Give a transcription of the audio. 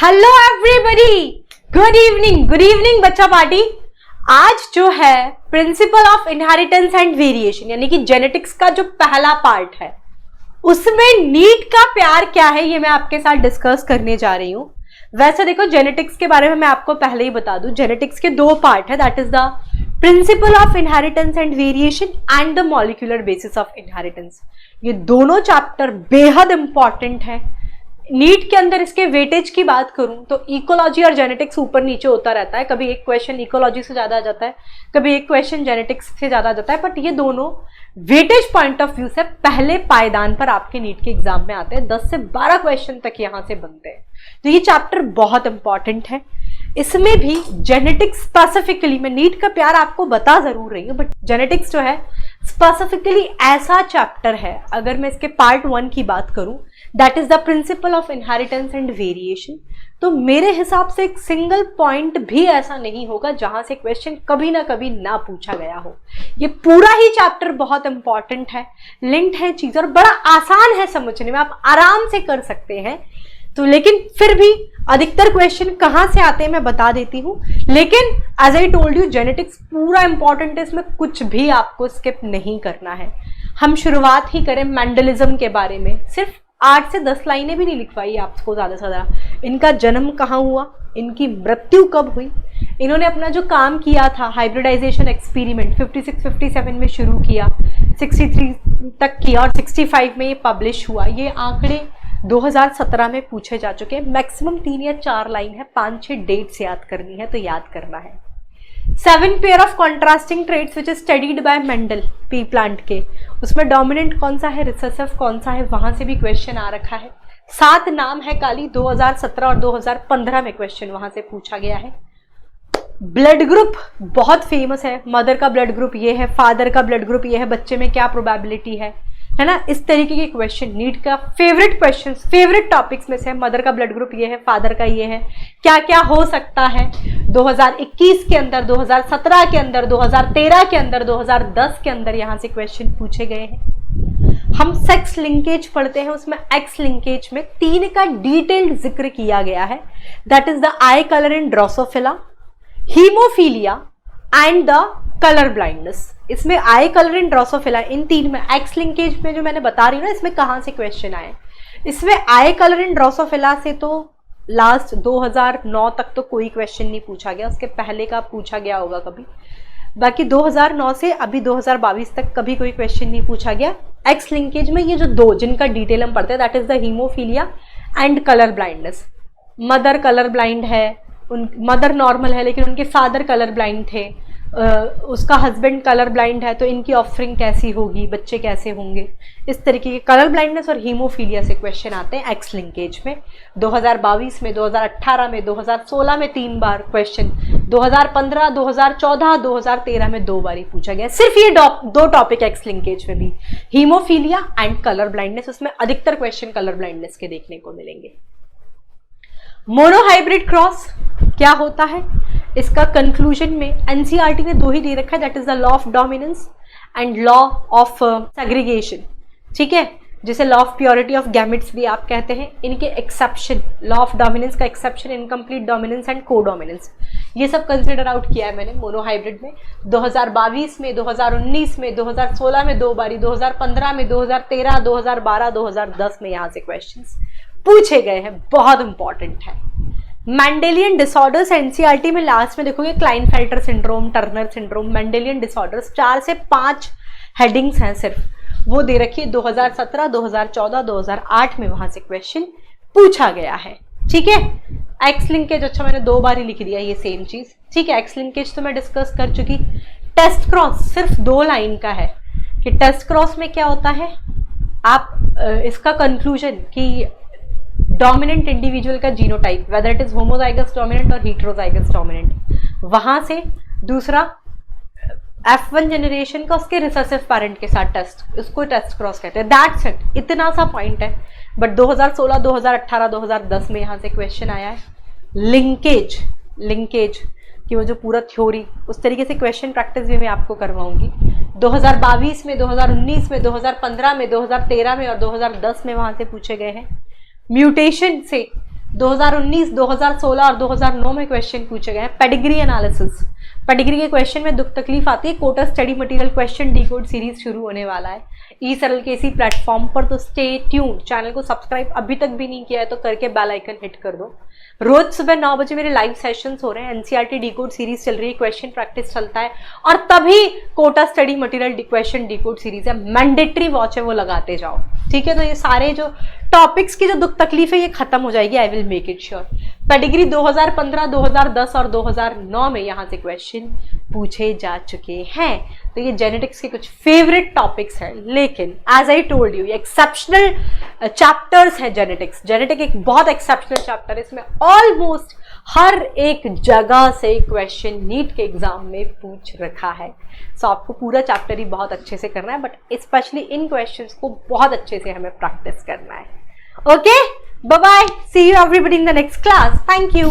Hello everybody, good evening बच्चा party. आज जो है principle of inheritance and variation यानी कि जेनेटिक्स का जो पहला पार्ट है उसमें नीट का प्यार क्या है ये मैं आपके साथ डिस्कस करने जा रही हूं। वैसे देखो, जेनेटिक्स के बारे में मैं आपको पहले ही बता दूं, जेनेटिक्स के दो पार्ट है, that is the principle of inheritance and variation and the molecular basis of inheritance. ये दोनों चैप्टर बेहद इंपॉर्टेंट है। नीट के अंदर इसके वेटेज की बात करूं तो इकोलॉजी और जेनेटिक्स ऊपर नीचे होता रहता है, कभी एक क्वेश्चन इकोलॉजी से ज्यादा आ जाता है, कभी एक क्वेश्चन जेनेटिक्स से ज्यादा आ जाता है, बट ये दोनों वेटेज पॉइंट ऑफ व्यू से पहले पायदान पर आपके नीट के एग्जाम में आते हैं। 10 से 12 क्वेश्चन तक यहां से बनते हैं, तो ये चैप्टर बहुत इंपॉर्टेंट है। इसमें भी जेनेटिक्स स्पेसिफिकली, मैं नीट का प्यार आपको बता जरूर रही हूँ, बट जेनेटिक्स जो है स्पेसिफिकली ऐसा चैप्टर है, अगर मैं इसके पार्ट 1 की बात करूं, that is the principle of inheritance and variation, तो मेरे हिसाब से एक सिंगल पॉइंट भी ऐसा नहीं होगा जहां से क्वेश्चन कभी ना पूछा गया हो। ये पूरा ही चैप्टर बहुत इंपॉर्टेंट है, लिंक्ड है चीज और बड़ा आसान है समझने में, आप आराम से कर सकते हैं। तो लेकिन फिर भी अधिकतर क्वेश्चन कहां से आते हैं मैं बता देती हूं, लेकिन as I told you genetics पूरा इंपॉर्टेंट है, इसमें कुछ भी आपको स्किप नहीं करना है। हम शुरुआत ही करें मेंडलिज्म के बारे में, सिर्फ 8 से 10 लाइनें भी नहीं लिखवाई आपको ज्यादा से ज्यादा। इनका जन्म कहाँ हुआ, इनकी मृत्यु कब हुई, इन्होंने अपना जो काम किया था हाइब्रिडाइजेशन एक्सपेरिमेंट 56-57 में शुरू किया, 63 तक किया और 65 में ये पब्लिश हुआ। ये आंकड़े 2017 में पूछे जा चुके हैं। मैक्सिमम 3 या 4 लाइन है, 5-6 डेट्स याद करनी है, तो याद करना है। 7 pair of contrasting traits which is studied by Mendel P plant के, उसमें डोमिनेंट कौन सा है, रिसेसिव कौन सा है, वहां से भी क्वेश्चन आ रखा है। 7 नाम है काली, 2017 और 2015 में क्वेश्चन वहां से पूछा गया है। ब्लड ग्रुप बहुत फेमस है, मदर का ब्लड ग्रुप ये है, फादर का ब्लड ग्रुप ये है, बच्चे में क्या प्रोबेबिलिटी है ना, इस तरीके के क्वेश्चन नीट का फेवरेट क्वेश्चन, फेवरेट टॉपिक्स में से है। मदर का ब्लड ग्रुप ये है, फादर का ये है, क्या क्या हो सकता है 2021 के अंदर, 2017 के अंदर, 2013 के अंदर, 2010 के अंदर, यहां से क्वेश्चन पूछे गए हैं। हम सेक्स लिंकेज पढ़ते हैं, उसमें एक्स लिंकेज में 3 का डिटेल्ड जिक्र किया गया है, that is the I colour in Drosophila, haemophilia and the colour blindness. इसमें आई कलर इन ड्रोसोफिला, इन 3 में एक्स लिंकेज में जो मैंने बता रही हूँ ना, इसमें कहां से क्वेश्चन आए। इसमें आई कलर इन ड्रोसोफिला से तो लास्ट 2009 तक तो कोई क्वेश्चन नहीं पूछा गया, उसके पहले का पूछा गया होगा कभी, बाकी 2009 से अभी 2022 तक कभी कोई क्वेश्चन नहीं पूछा गया। एक्स लिंकेज में ये जो 2 जिनका डिटेल हम पढ़ते हैं, that is the haemophilia and colour blindness. Mother colour blind है, मदर नॉर्मल है लेकिन उनके फादर कलर ब्लाइंड थे, उसका हस्बैंड कलर ब्लाइंड है, तो इनकी ऑफरिंग कैसी होगी, बच्चे कैसे होंगे, इस तरीके के कलर ब्लाइंडनेस और हीमोफीलिया से क्वेश्चन आते हैं एक्स लिंकेज में। 2022 में, 2018 में, 2016 में 3 बार क्वेश्चन, 2015, 2014, 2013 में 2 बार ही पूछा गया। सिर्फ ये 2 टॉपिक एक्स लिंकेज में भी, हीमोफीलिया एंड कलर ब्लाइंडनेस, उसमें अधिकतर क्वेश्चन कलर ब्लाइंडनेस के देखने को मिलेंगे। मोनोहाइब्रिड क्रॉस क्या होता है, इसका कंक्लूजन में एनसीईआरटी ने 2 ही दे रखा है, that is the law of dominance and law of segregation, ठीक है, जिसे law of purity of gametes भी आप कहते हैं। इनके एक्सेप्शन, लॉ ऑफ डोमिनेंस का एक्सेप्शन इनकम्प्लीट डोमिनेंस एंड को डोमिनेंस, ये सब कंसिडर आउट किया है मैंने मोनोहाइब्रिड में। 2022 में, 2019 में, 2016 में 2 बारी, 2015 में, 2013, 2012, 2010 में यहाँ से क्वेश्चंस पूछे गए हैं, बहुत इंपॉर्टेंट है। मेंडेलियन डिसऑर्डर्स एनसीईआरटी में लास्ट में देखोगे, Klinefelter syndrome, Turner syndrome, Mendelian disorders 4 से 5 हेडिंग्स हैं सिर्फ, वो दे रखी है। 2017, 2014, 2008 में वहां से क्वेश्चन पूछा गया है, ठीक है। एक्स लिंकेज, अच्छा मैंने 2 बार ही लिख दिया ये सेम चीज, ठीक है। एक्स लिंकेज तो मैं डिस्कस कर चुकी। टेस्ट क्रॉस सिर्फ 2 लाइन का है कि टेस्ट क्रॉस में क्या होता है, आप इसका कंक्लूजन कि डोमिनेंट इंडिविजुअल का genotype, whether it is homozygous dominant और हेटेरोजाइगस डोमिनेंट, वहां से दूसरा F1 जनरेशन का उसके रिसेसिव पेरेंट के साथ टेस्ट, उसको टेस्ट क्रॉस कहते हैं, दैट्स इट, इतना सा पॉइंट है। बट 2016, 2018, 2010 में यहां से क्वेश्चन आया है लिंकेज कि वो जो पूरा थ्योरी, उस तरीके से क्वेश्चन प्रैक्टिस भी मैं आपको करवाऊंगी। 2022 में, 2019 में, 2015 में, 2013 में और 2010 में वहां से पूछे गए हैं। म्यूटेशन से 2019, 2016 और 2009 में क्वेश्चन पूछे गए हैं। पेडिग्री एनालिसिस, पेडिग्री के क्वेश्चन में दुख तकलीफ आती है। Kota study material question decode series शुरू होने वाला है ई सरल के इसी प्लेटफॉर्म पर, तो स्टे ट्यून्ड। चैनल को सब्सक्राइब अभी तक भी नहीं किया है तो करके बेल आइकन हिट कर दो। रोज सुबह 9 बजे मेरे लाइव सेशंस हो रहे हैं, एनसीईआरटी डिकोड सीरीज चल रही है, क्वेश्चन प्रैक्टिस चलता है, और तभी Kota study material question decode series है, मैंडेटरी वॉच है, वो लगाते जाओ, ठीक है। तो ये सारे जो टॉपिक्स की जो दुख तकलीफ है ये खत्म हो जाएगी, I will make it sure. Pedigree 2015, 2010 और 2009 में यहाँ से क्वेश्चन पूछे जा चुके हैं। तो ये जेनेटिक्स के कुछ फेवरेट टॉपिक्स हैं, लेकिन एज आई टोल्ड यू ये एक्सेप्शनल चैप्टर्स हैं। जेनेटिक्स, जेनेटिक एक बहुत एक्सेप्शनल चैप्टर है, इसमें ऑलमोस्ट हर एक जगह से क्वेश्चन नीट के एग्जाम में पूछ रखा है। सो आपको पूरा चैप्टर ही बहुत अच्छे से करना है, बट स्पेशली इन क्वेश्चंस को बहुत अच्छे से हमें प्रैक्टिस करना है। Okay, bye bye, see you everybody in the next class, thank you.